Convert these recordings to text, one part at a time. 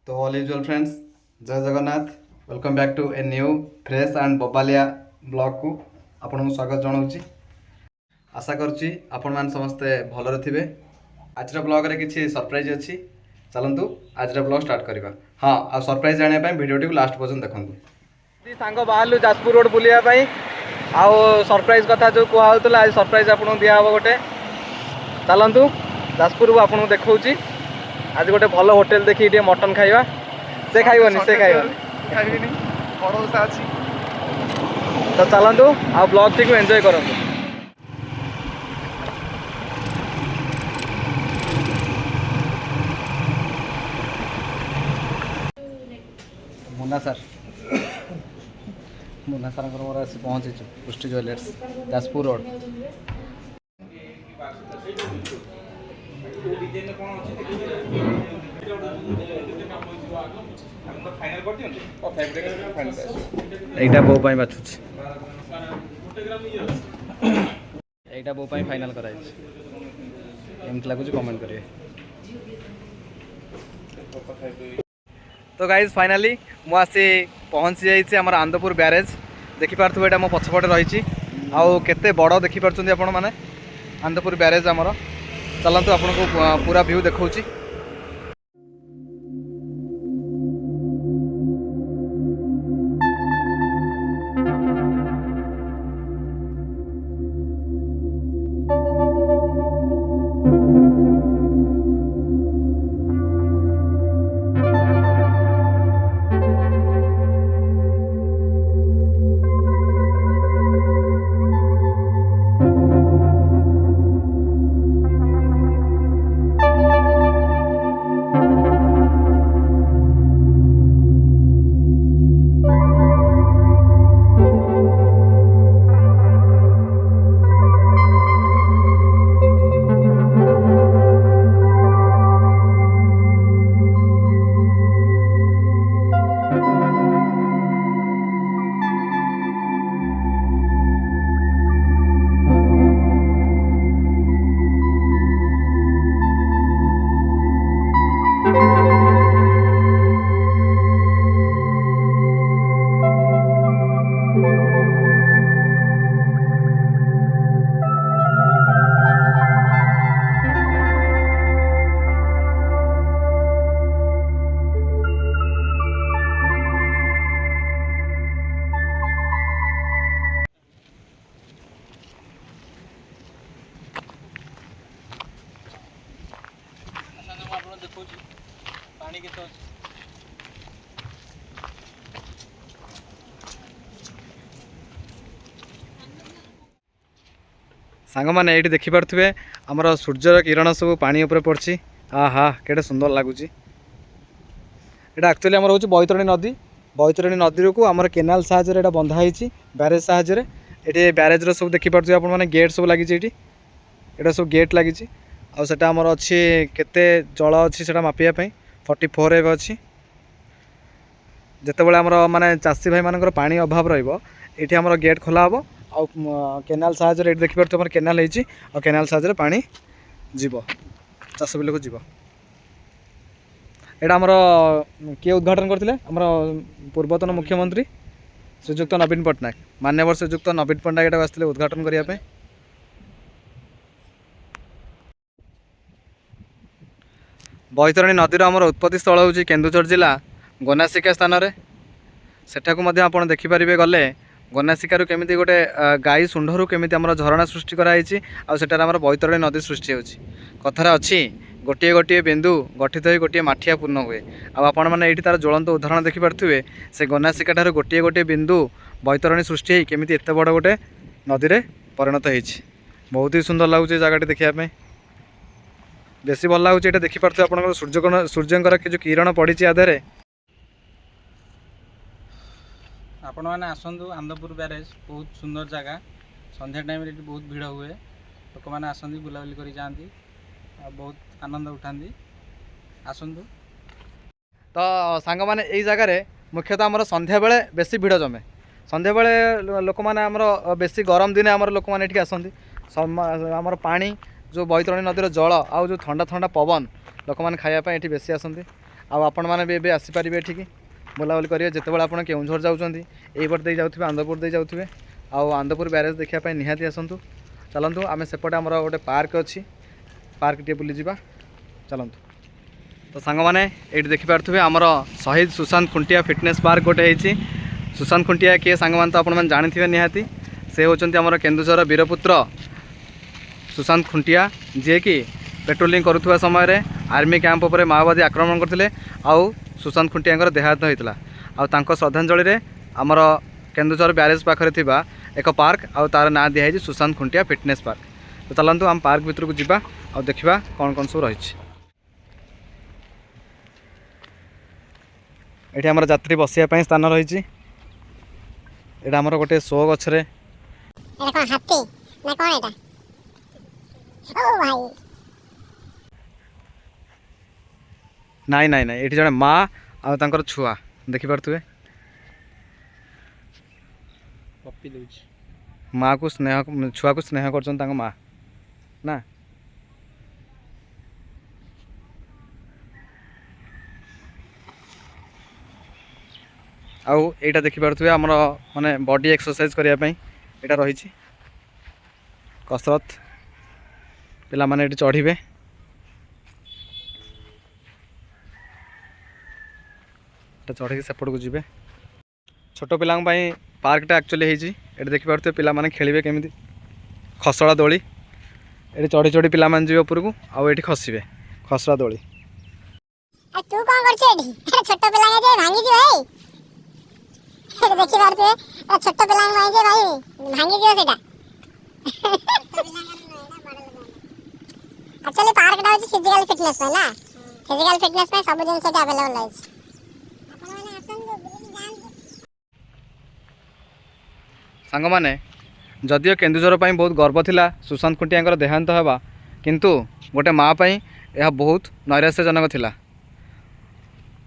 तो all usual friends, Jai Jagannath. Welcome back to a new fresh and Babalia blog को आपन स्वागत जनाऊँगी। आशा करुच्ची आपण मैंने समस्ते भलरे थे। आज ब्लॉग रे किसी सरप्राइज अच्छी, चलतु आज ब्लॉग स्टार्ट करवा। हाँ, आ सरप्राइज जानापी भिडियो को लास्ट पर्यंत देखूँ। सांग बाहर जाजपुर रोड बुलायापाई आउ सरप्राइज कथा जो कहला आज सरप्राइज आपको दिहब गोटे। चलतु जाजपुर को आपको देखा आज गोटे भल होटेल देखिए मटन खाइबा। से खाइबनी से खाइबनी भरोसा अच्छी। तो चलतु आ ब्लॉग टी को एंजॉय करूँ। मुन्ना सर मुन्ना सर मोर आसी पहुँची पुष्टि ज्वेलर्स जाजपुर रोड। এইটা বউ পাই বাছুছি, এইটা বউ পাই ফাইনাল कराइछ। एमती लगुच कमेंट करेंगे। तो गाइज फाइनाली मुझे पहुँची जाइए आम आनंदपुर ब्यारेज। देखिपे यहाँ मो पछपटे रही आउ केते बड़ देखिपुं आपण मैंने आनंदपुर ब्यारेज आमर। चलतु आपको पूरा व्यू देखा। पानी के तो सांग मैंने ये देखिपे आमर सूर्यर किरण सब पानी उपर पड़ी। आहा केटे सुंदर लगुच। यहाँ एक्चुअली आमर हूँ बैतरणी नदी। बैतरणी नदी को आमर केनाल साहाय्य बंधाई ब्यारेज साहाय्य। ये ब्यारेज सब देखिपे आप गेट सब लगी। ये सब गेट लगी आटा आमर अच्छी केते जल अच्छी से मापियापाई 44 एवं अच्छी। जिते बड़े आमर माने चाषी भाई मान पानी अभाव रही आमर गेट खोला हम आ केनाल साहाय्य देखिए केनाल हो केनाल साहाय्य पानी जीव चाष बिल को जीव। यहाँ आमर किए उद्घाटन करते आमर पूर्वतन मुख्यमंत्री श्रीजुक्त नवीन पट्टनायक। मान्यवर श्रीजुक्त नवीन पट्टनायक आसते उद्घाटन करने। बैतरणी नदीर आमर उत्पत्ति स्थल हूँ केन्दुझर जिला गनासिका स्थान में। सेठाकू आप देखिपारे गले गनासिकार केमी गोटे गाई सुंढरू केमी आम झरणा सृष्टि कराई आर आम बैतरणी नदी सृष्टि होची। कथार अच्छी गोटे गोटे बिंदु गठित हो गोटे माठिया पूर्ण हुए। आपण मैंने ये तार ज्वलंत उदाहरण देखिपे से गनासिका ठार गोटे गोटे बिंदु बैतरणी सृष्टि केमी एत बड़ गोटे नदी में परिणत होती। बहुत ही सुंदर लगुच जगह देखापी। बेसी भल लगुच ये देखिपे आप सूर्यंकर जो किरण पड़ी आधे। आपण मैंने आसतु आनंदपुर ब्यारेज बहुत सुंदर जगह। संध्या टाइम रे बहुत भीड़ हुए। लोक मैंने आसती बुलाबुली कर जाती बहुत आनंद उठाती। आसतु तो सांग मैंने यही जगार मुख्यतः आम संध्या बेले बेसी भिड़ जमे। संध्या बेले लोक मैंने आमर बेसी गरम दिन आमर लोक मैंने आसती। आमर पानी जो बैतरणी नदीर जल आउ जो ठंडा ठंडा पवन लोक मैंने खायापी ये बेसी आसती। आपण मैंने भी आसीपारे ये बुलाबुली करेंगे जितेबाला आप केउझर जाऊँच यहीपट दे जाऊे आंदपुर दे जाऊे आंदपुर ब्यारेज देखापी निहाती आसतु चलतु आम सेपटे आमर गोटे पार्क अच्छी पार्क टे बुली जावा चलतु तो सांग मैंने ये देखिपे आमर शहीद सुशांत खुंटिया फिटनेस पार्क गोटे होती सुशांत खुंटिया किए सांग मैंने तो आपने जानी निहाती से होती आमर केन्दुझर वीरपुत्र सुशांत खुंटिया जी कि पेट्रोलिंग करुवा समय आर्मी कैंप पर माओवादी आक्रमण करते आउ सुशांत खुंटिया देहांत होता आउ श्रद्धांजलि आमर केन्दुझर ब्यारेज पाखे थिबा एक पार्क आउ तार ना दिखाई सुशांत खुंटिया फिटनेस पार्क तो चलतु आम पार्क भितर को जीवा और देखा कौन कौन सब रही ये आमर यात्री बसापी स्थान रही यहाँ आमर गोटे शो गचरे नाई नाई नाई ये जड़े माँ आर छुआ देखिपे पप्पी दूच माँ को स्नेह छुआ को स्नेह कर माँ ना आउ एटा देखिपे आमर माने बॉडी एक्सरसाइज करने यहाँ रही कसरत पिला माने ये चढ़े चढ़ी सेपट को जी छोट पिला पार्कटा एक्चुअली ये देखिपे पिला माने खेलिए केमी खसड़ा दोली ये चढ़ी चढ़ी पिला माने जी ऊपर को आउ ये खसबे खसड़ा दोली तू कौन कर छोट पिला भांगी देखी पारे छोट पिला भाई भांगी सेटा एक्चुअली पार्कटा हूँ फिजिकल फिटनेस ना फिजिकल फिटनेस सब जिन अवेलेबल है सांग मैंने जदियो केन्दुझर बहुत गर्व थिला सुशांत खुंटिया देहांत होगा किंतु गोटे माँ यह बहुत नैराश्यजनक थिला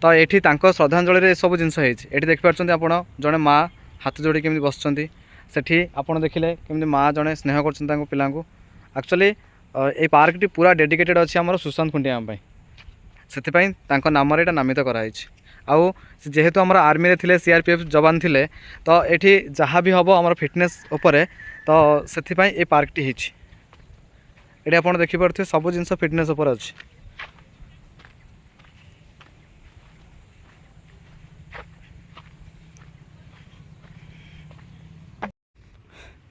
तो ये श्रद्धांजलि सब जिनस ये देखिपे आप जड़े माँ हाथ जोड़ी केमी बसुँच से आपड़ देखिले केमी माँ जड़े स्नेह कर पिला एक्चुअली ये पार्क टी पूरा डेडिकेटेड अच्छी आम सुशांत खुंटिया से नाम नामित कराई आउ जेहेतु आम आर्मी थे सीआरपीएफ जवान थे तो ये जहाँ भी हम आम फिटनेस उपरे तो से ये पार्क टी ये आप देखिपे सब जिन फिटनेस उपर अच्छी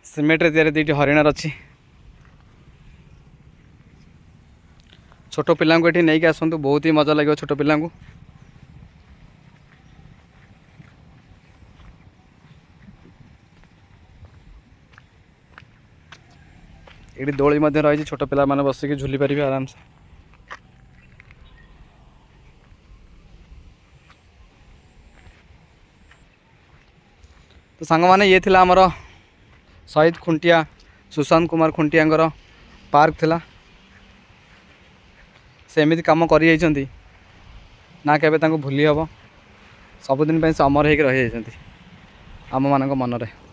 सिमेंट रे दुईटी हरिणार अच्छी छोट पिला ये नहीं आसतु बहुत ही मजा लगे छोट पिला ये दोली रही छोट पिला माने बसिक झुली पारे आराम से तो सांग माने ये थिला हमर शहीद खुंटिया सुशांत कुमार खुंटिया पार्क थिला से एमती कम कर ना केबे भूली हम सबुदिन से अमर होकर रही आम मान मनरे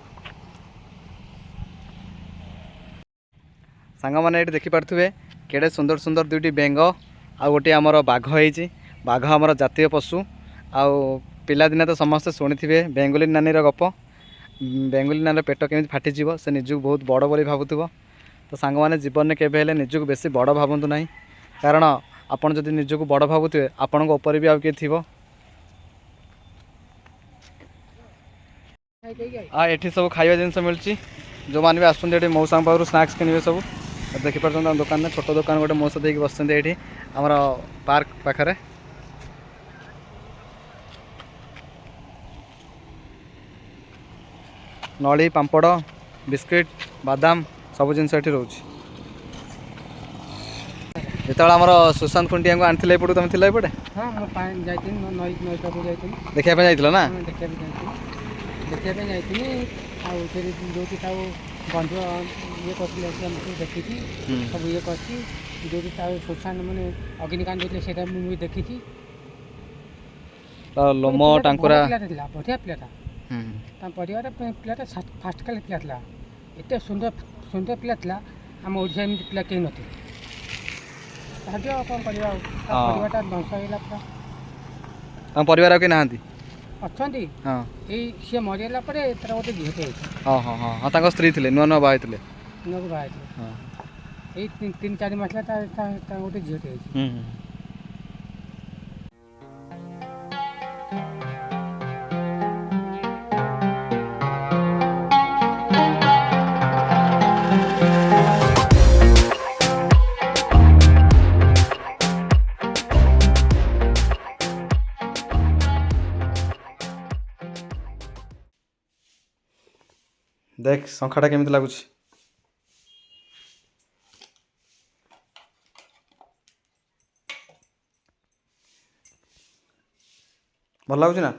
सांग मैंने ये देखिपे केड़े सुंदर सुंदर दुईटी बेंग आ गोटे आमर बाघ होती बाघ आमर जातीय पशु आउ पिलादिने तो समस्ते शुणी बेंगुली नानी गप बेंगुली नानी पेट केमी फाटीज से निजक बहुत बड़ बोली भावुव तो सांग मैंने जीवन में केवे निजक बेसी बड़ भावतु ना कारण आपड़ जदि निजक बड़ भावुवे आपण उपर भी आउ किए थी ये सब खाଇବା जिन मिलूँ जो मैंने भी आसुँच मौसा पाखु स्नाक्स किनबे सब देखिपे दुकान में छोट दुकान गोटे मौसा देकी बस ये आमर पार्क पाखे नली पांपड़ बिस्किट बादाम सब जिन रोच जो आम सुशांत खुंटिया को आनी एपटू तुम थी एपटे हाँ नई देखा जा ना देखा जाइए जो बंधु ये देखी सब ये कर सुशांत मैंने अग्निकांड होता मुझे देखी लोम टांकुरा बढ़िया पिला परिवार पिलाटा फास्ट क्लास पिला एत सुंदर सुंदर पिला आम ओडिशा एमती पिला कहीं नथिले कौन कर परिवार ध्वंस होगा पूरा ତାଙ୍କ ପରିବାର ଆଉ କେହି ନାହାନ୍ତି? ଅଛନ୍ତି ହଁ ଏଇ ସିଏ ମରିଗଲା ପରେ ତାର ଗୋଟେ ଝିଅଟେ ହେଇଛି ହଁ ହଁ ହଁ ହଁ ତାଙ୍କ ସ୍ତ୍ରୀ ଥିଲେ ନୂଆ ନୂଆ ବାହା ହେଇଥିଲେ। ନୂଆକୁ ବାହା ହେଇଥିଲେ ହଁ ଏଇ 3-4 ମାସ ହେଲା ତା ଗୋଟେ ଝିଅଟେ ହେଇଛି। ହୁଁ ଦେଖ ଶଙ୍ଖାଟା କେମିତି ଲାଗୁଛି? ଭଲ ଲାଗୁଛି ନା?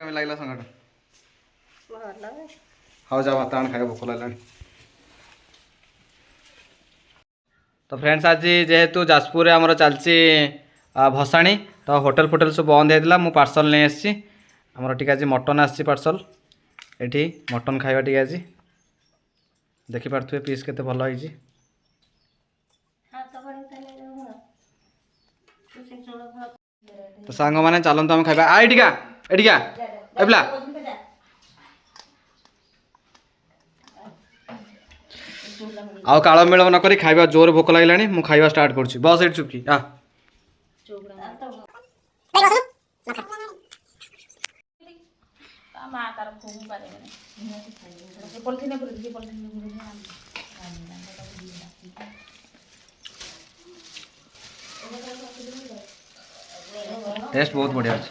କେମିତି ଲାଗିଲା ଶଙ୍ଖାଟା? ହଉ ଯାଅ ଭାତ ଆଣି ଖାଇବା, ଭୋକ ଲାଗିଲାଣି। ତ ଫ୍ରେଣ୍ଡସ୍ ଆଜି ଯେହେତୁ ଯାଜପୁରରେ ଆମର ଚାଲିଛି ଭସାଣି, ତ ହୋଟେଲ ଫୋଟେଲ ସବୁ ବନ୍ଦ ହେଇଥିଲା। ମୁଁ ପାର୍ସଲ ନେଇ ଆସିଛି। ଆମର ଟିକେ ଆଜି ମଟନ୍ ଆସିଛି ପାର୍ସଲ। ଏଠି ମଟନ୍ ଖାଇବା ଟିକେ ଆଜି। ଦେଖିପାରୁଥିବେ ପିସ୍ କେତେ ଭଲ ହେଇଛି। ତ ସାଙ୍ଗମାନେ ଚାଲନ୍ତୁ ଆମେ ଖାଇବା। ଏଠିକା ଏଠିକା ଏପଲା ଆଉ କାଳ ମିଳବ ନ କରି ଖାଇବା। ଜୋରେ ଭୋକ ଲାଗିଲାଣି, ମୁଁ ଖାଇବା ଷ୍ଟାର୍ଟ କରୁଛି। ବସ୍ ଏଠି ଚୁପକି टेस्ट बहुत बढ़िया ଅଛି।